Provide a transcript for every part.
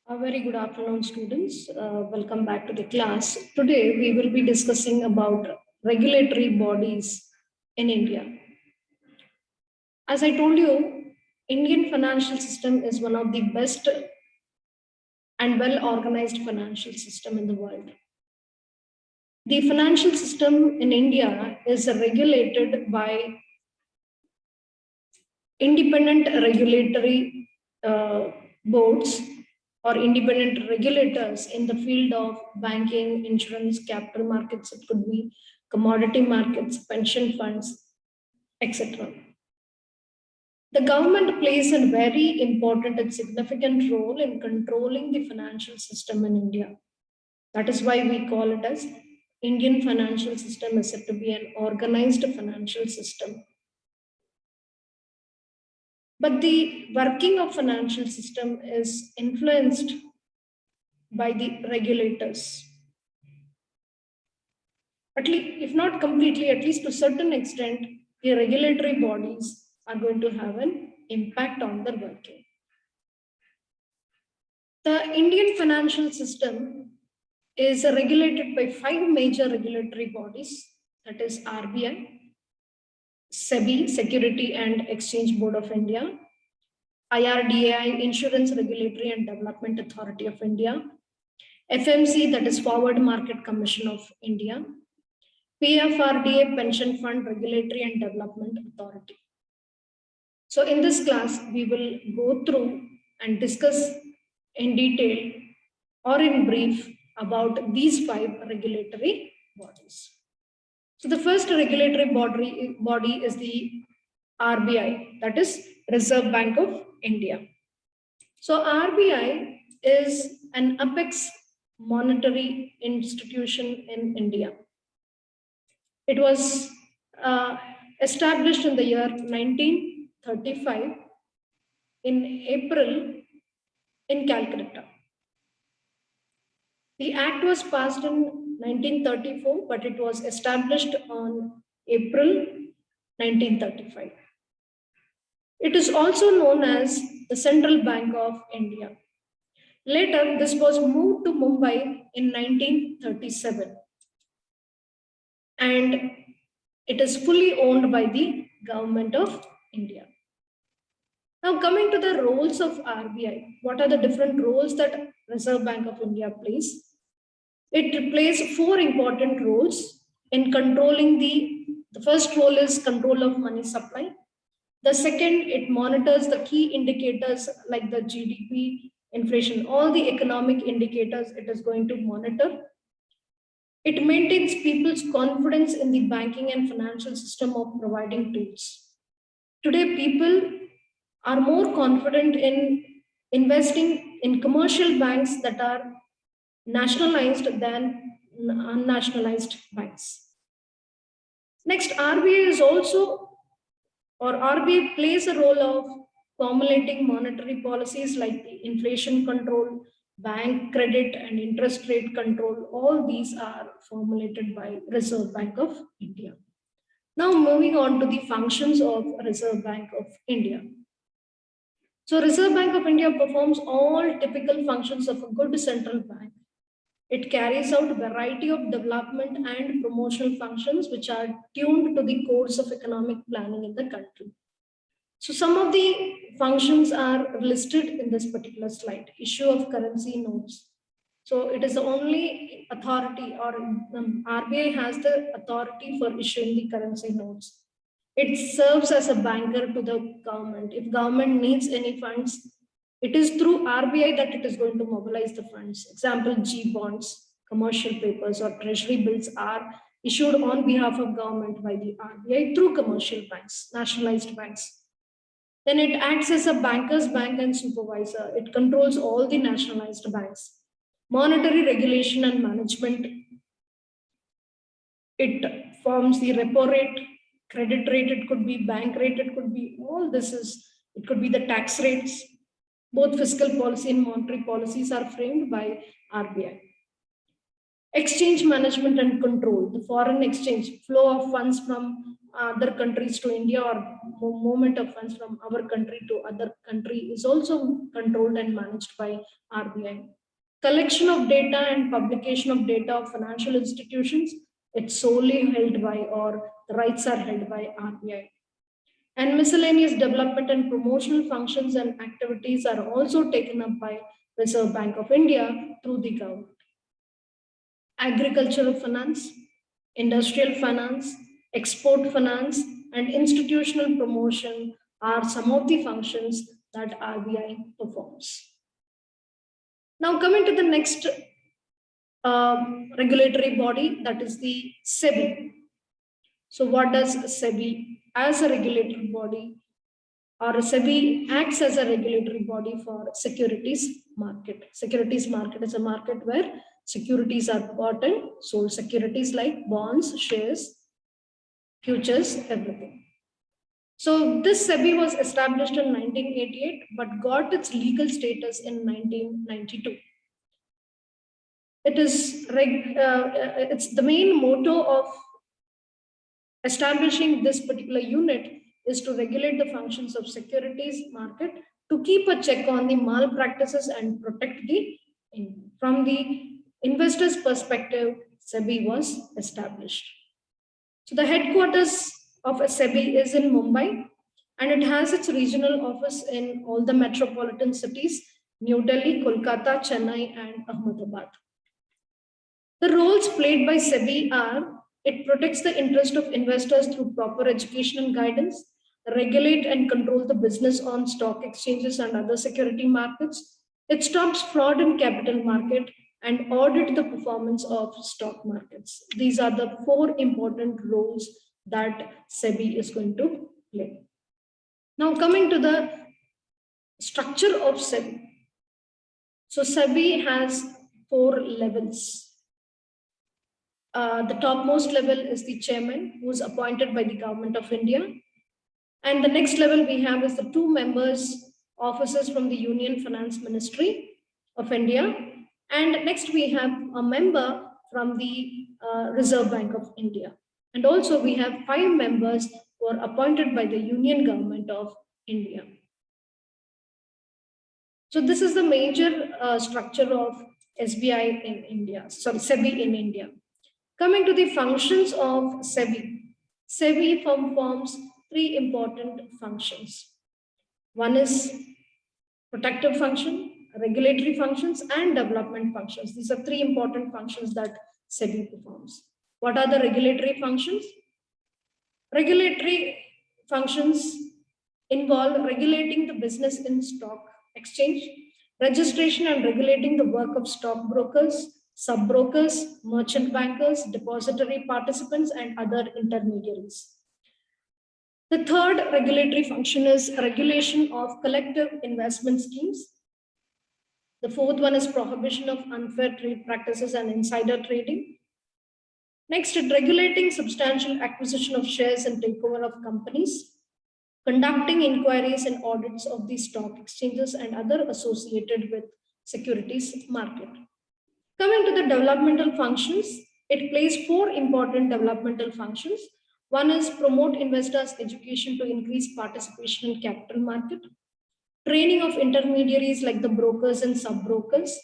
A very good afternoon, students. Welcome back to the class. Today, we will be discussing about regulatory bodies in India. As I told you, Indian financial system is one of the best and well-organized financial system in the world. The financial system in India is regulated by independent regulatory boards or independent regulators in the field of banking, insurance, capital markets, it could be commodity markets, pension funds, etc. The government plays a very important and significant role in controlling the financial system in India. That is why we call it as Indian financial system is said to be an organized financial system. But the working of financial system is influenced by the regulators. At least, if not completely, at least to a certain extent, the regulatory bodies are going to have an impact on their working. The Indian financial system is regulated by 5 major regulatory bodies, that is RBI, SEBI, Security and Exchange Board of India, IRDAI, Insurance Regulatory and Development Authority of India, FMC, that is Forward Market Commission of India, PFRDA, Pension Fund Regulatory and Development Authority. So in this class, we will go through and discuss in detail or in brief about these 5 regulatory bodies. So the first regulatory body is the RBI, that is Reserve Bank of India. So RBI is an apex monetary institution in India. It was established in the year 1935 in April in Calcutta. The act was passed in 1934, but it was established on April 1935. It is also known as the Central Bank of India. Later, this was moved to Mumbai in 1937. And it is fully owned by the Government of India. Now, coming to the roles of RBI, what are the different roles that Reserve Bank of India plays? It plays 4 important roles in controlling the first role is control of money supply. The second, it monitors the key indicators like the GDP, inflation, all the economic indicators it is going to monitor. It maintains people's confidence in the banking and financial system of providing tools. Today, people are more confident in investing in commercial banks that are nationalized than unnationalized banks. Next, RBI is also, or RBI plays a role of formulating monetary policies like the inflation control, bank credit and interest rate control. All these are formulated by Reserve Bank of India. Now moving on to the functions of Reserve Bank of India. So Reserve Bank of India performs all typical functions of a good central bank. It carries out a variety of development and promotional functions which are tuned to the course of economic planning in the country. So some of the functions are listed in this particular slide. Issue of currency notes. So it is the only authority, or RBI has the authority for issuing the currency notes. It serves as a banker to the government. If government needs any funds, it is through RBI that it is going to mobilize the funds. Example, G bonds, commercial papers or treasury bills are issued on behalf of government by the RBI through commercial banks, nationalized banks. Then it acts as a banker's bank and supervisor. It controls all the nationalized banks. Monetary regulation and management. It forms the repo rate, credit rate, it could be bank rate, it could be all this is, it could be the tax rates. Both fiscal policy and monetary policies are framed by RBI. Exchange management and control, the foreign exchange, flow of funds from other countries to India or movement of funds from our country to other country is also controlled and managed by RBI. Collection of data and publication of data of financial institutions, it's solely held by, or the rights are held by RBI. And miscellaneous development and promotional functions and activities are also taken up by Reserve Bank of India through the government. Agricultural finance, industrial finance, export finance, and institutional promotion are some of the functions that RBI performs. Now coming to the next regulatory body, that is the SEBI. So what does SEBI as a regulatory body, or SEBI acts as a regulatory body for securities market. Securities market is a market where securities are bought and sold, securities like bonds, shares, futures, everything. So this SEBI was established in 1988, but got its legal status in 1992. It is it's the main motto of establishing this particular unit is to regulate the functions of securities market, to keep a check on the malpractices and protect the from the investor's perspective. SEBI was established. So the headquarters of SEBI is in Mumbai, and it has its regional office in all the metropolitan cities, New Delhi, Kolkata, Chennai, and Ahmedabad. The roles played by SEBI are: it protects the interest of investors through proper education and guidance, regulate and control the business on stock exchanges and other security markets. It stops fraud in capital market and audit the performance of stock markets. These are the four important roles that SEBI is going to play. Now coming to the structure of SEBI. So SEBI has 4 levels. The topmost level is the chairman, who is appointed by the government of India. And the next level we have is the 2 members, officers from the Union Finance Ministry of India. And next we have a member from the Reserve Bank of India. And also we have 5 members who are appointed by the Union Government of India. So this is the major structure of SBI in India, sorry, SEBI in India. Coming to the functions of SEBI. SEBI performs 3 important functions. One is protective function, regulatory functions, and development functions. These are 3 important functions that SEBI performs. What are the regulatory functions? Regulatory functions involve regulating the business in stock exchange, registration and regulating the work of stockbrokers, sub-brokers, merchant bankers, depository participants, and other intermediaries. The third regulatory function is regulation of collective investment schemes. The fourth one is prohibition of unfair trade practices and insider trading. Next, regulating substantial acquisition of shares and takeover of companies, conducting inquiries and audits of the stock exchanges and other associated with securities market. Coming to the developmental functions, it plays 4 important developmental functions. One is promote investors' education to increase participation in capital market, training of intermediaries like the brokers and sub-brokers,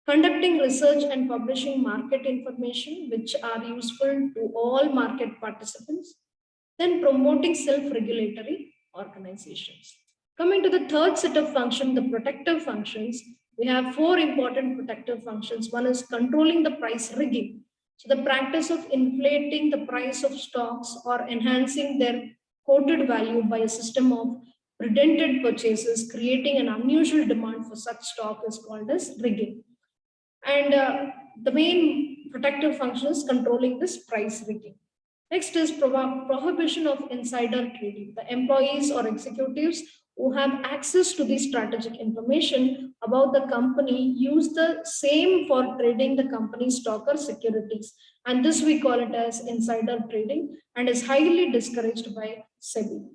conducting research and publishing market information which are useful to all market participants, then promoting self-regulatory organizations. Coming to the third set of functions, the protective functions, we have 4 important protective functions. One is controlling the price rigging. So the practice of inflating the price of stocks or enhancing their quoted value by a system of predented purchases, creating an unusual demand for such stock is called as rigging. And the main protective function is controlling this price rigging. Next is prohibition of insider trading. The employees or executives who have access to the strategic information about the company use the same for trading the company's stock or securities. And this we call it as insider trading and is highly discouraged by SEBI.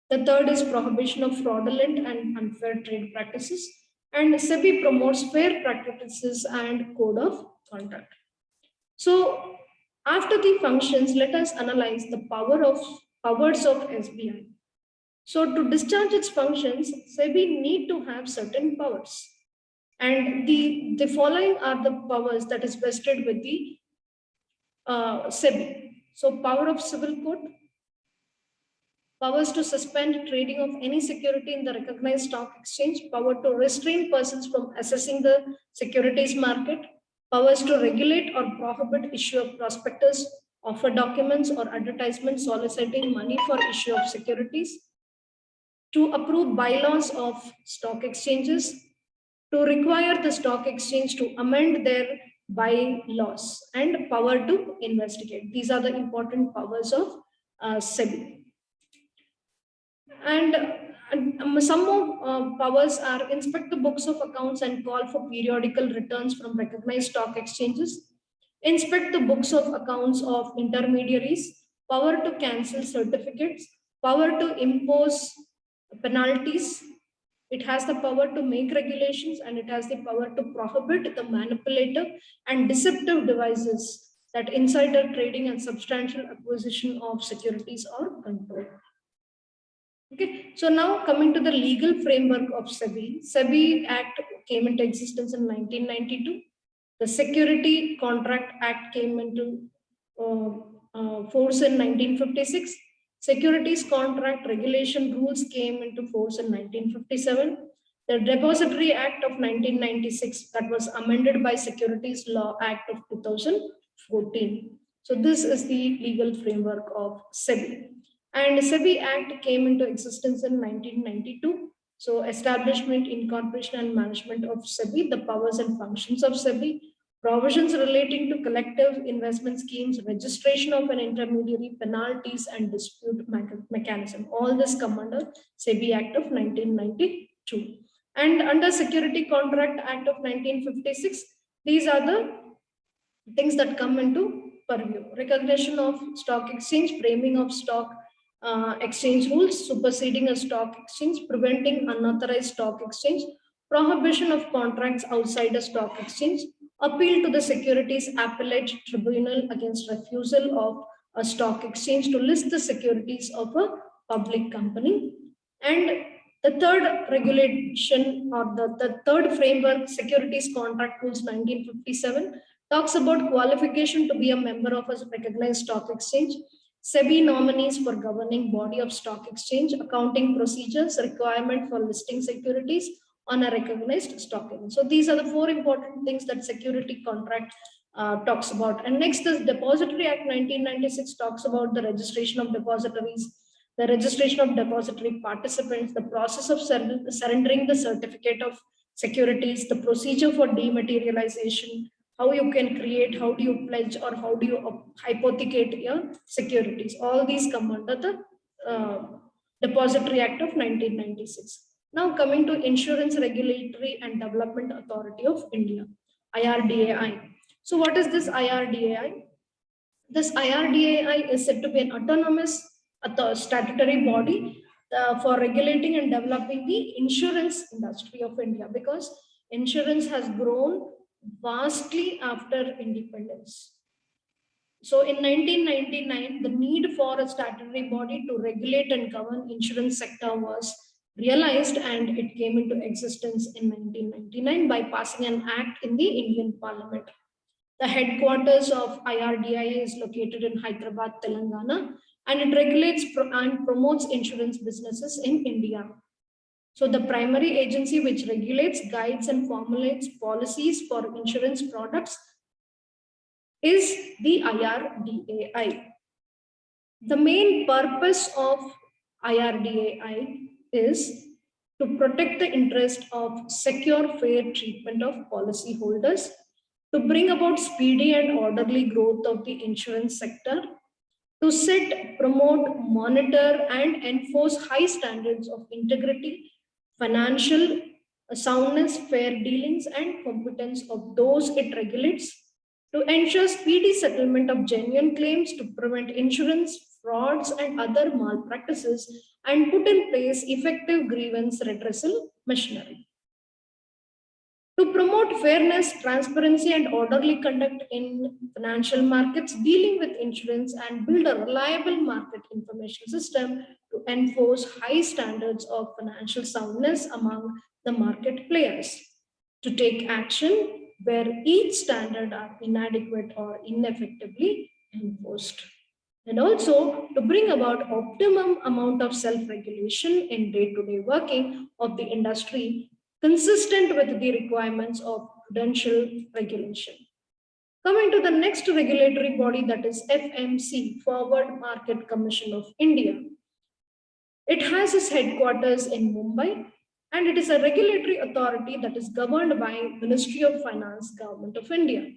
The third is prohibition of fraudulent and unfair trade practices. And SEBI promotes fair practices and code of conduct. So after the functions, let us analyze the power of powers of SBI. So to discharge its functions, SEBI need to have certain powers. And the following are the powers that is vested with the SEBI. So power of civil court, powers to suspend trading of any security in the recognized stock exchange, power to restrain persons from assessing the securities market, powers to regulate or prohibit issue of prospectus, offer documents or advertisements soliciting money for issue of securities, to approve bylaws of stock exchanges, to require the stock exchange to amend their bylaws, and power to investigate. These are the important powers of SEBI. And some more powers are inspect the books of accounts and call for periodical returns from recognized stock exchanges, inspect the books of accounts of intermediaries, power to cancel certificates, power to impose penalties. It has the power to make regulations, and it has the power to prohibit the manipulative and deceptive devices that insider trading and substantial acquisition of securities or control. Okay, so now coming to the legal framework of SEBI. SEBI Act came into existence in 1992. The Security Contract Act came into force in 1956. Securities Contract Regulation Rules came into force in 1957. The Depository Act of 1996 that was amended by Securities Law Act of 2014. So this is the legal framework of SEBI. And SEBI Act came into existence in 1992. So establishment, incorporation and management of SEBI, the powers and functions of SEBI, provisions relating to collective investment schemes, registration of an intermediary, penalties and dispute mechanism. All this come under SEBI Act of 1992. And under Security Contract Act of 1956, these are the things that come into purview. Recognition of stock exchange, framing of stock exchange rules, superseding a stock exchange, preventing unauthorized stock exchange, prohibition of contracts outside a stock exchange, appeal to the Securities Appellate Tribunal against refusal of a stock exchange to list the securities of a public company. And the third regulation, or the third framework, Securities Contract Rules 1957, talks about qualification to be a member of a recognized stock exchange, SEBI nominees for governing body of stock exchange, accounting procedures, requirement for listing securities on a recognized stock exchange. So these are the four important things that security contract talks about. And next is Depository Act 1996 talks about the registration of depositories, the registration of depository participants, the process of surrendering the certificate of securities, the procedure for dematerialization, how you can create, how do you pledge, or how do you hypothecate your securities. All these come under the Depository Act of 1996. Now coming to Insurance Regulatory and Development Authority of India, IRDAI. So what is this IRDAI? This IRDAI is said to be an autonomous statutory body for regulating and developing the insurance industry of India, because insurance has grown vastly after independence. So in 1999, the need for a statutory body to regulate and govern insurance sector was realized, and it came into existence in 1999 by passing an act in the Indian Parliament. The headquarters of IRDAI is located in Hyderabad, Telangana, and it regulates and promotes insurance businesses in India. So the primary agency which regulates, guides, and formulates policies for insurance products is the IRDAI. The main purpose of IRDAI is to protect the interest of secure, fair treatment of policyholders, to bring about speedy and orderly growth of the insurance sector, to set, promote, monitor, and enforce high standards of integrity, financial soundness, fair dealings, and competence of those it regulates, to ensure speedy settlement of genuine claims, to prevent insurance frauds and other malpractices, and put in place effective grievance redressal machinery. To promote fairness, transparency, and orderly conduct in financial markets, dealing with insurance, and build a reliable market information system to enforce high standards of financial soundness among the market players. To take action where each standard are inadequate or ineffectively enforced. And also to bring about optimum amount of self-regulation in day-to-day working of the industry consistent with the requirements of prudential regulation. Coming to the next regulatory body, that is FMC, Forward Market Commission of India. It has its headquarters in Mumbai, and it is a regulatory authority that is governed by Ministry of Finance, Government of India.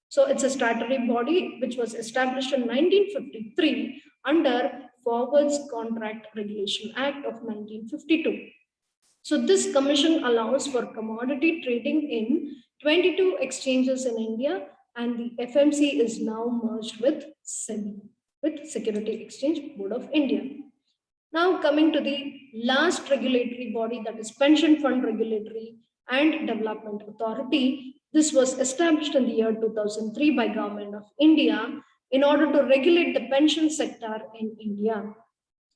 So it's a statutory body which was established in 1953 under Forwards Contract Regulation Act of 1952. So this commission allows for commodity trading in 22 exchanges in India, and the FMC is now merged with SEBI, with Security Exchange Board of India. Now coming to the last regulatory body, that is Pension Fund Regulatory and Development Authority. This was established in the year 2003 by Government of India in order to regulate the pension sector in India.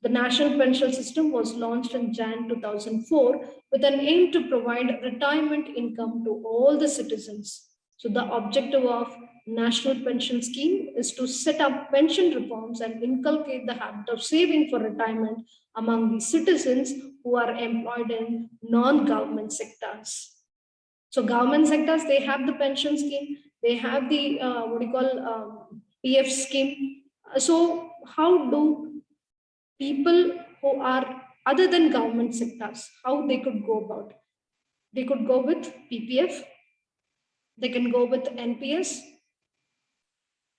The National Pension System was launched in Jan 2004 with an aim to provide retirement income to all the citizens. So the objective of National Pension Scheme is to set up pension reforms and inculcate the habit of saving for retirement among the citizens who are employed in non-government sectors. So government sectors, they have the pension scheme, they have the PF scheme. So how do people who are other than government sectors, how they could go about? They could go with PPF, they can go with NPS,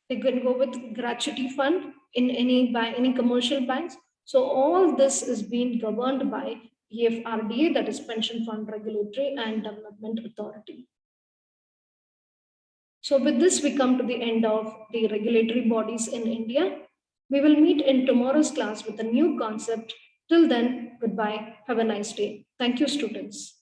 they can go with gratuity fund in any commercial banks. So all this is being governed by PFRDA, that is Pension Fund Regulatory and Development Authority. So with this, we come to the end of the regulatory bodies in India. We will meet in tomorrow's class with a new concept. Till then, goodbye. Have a nice day. Thank you, students.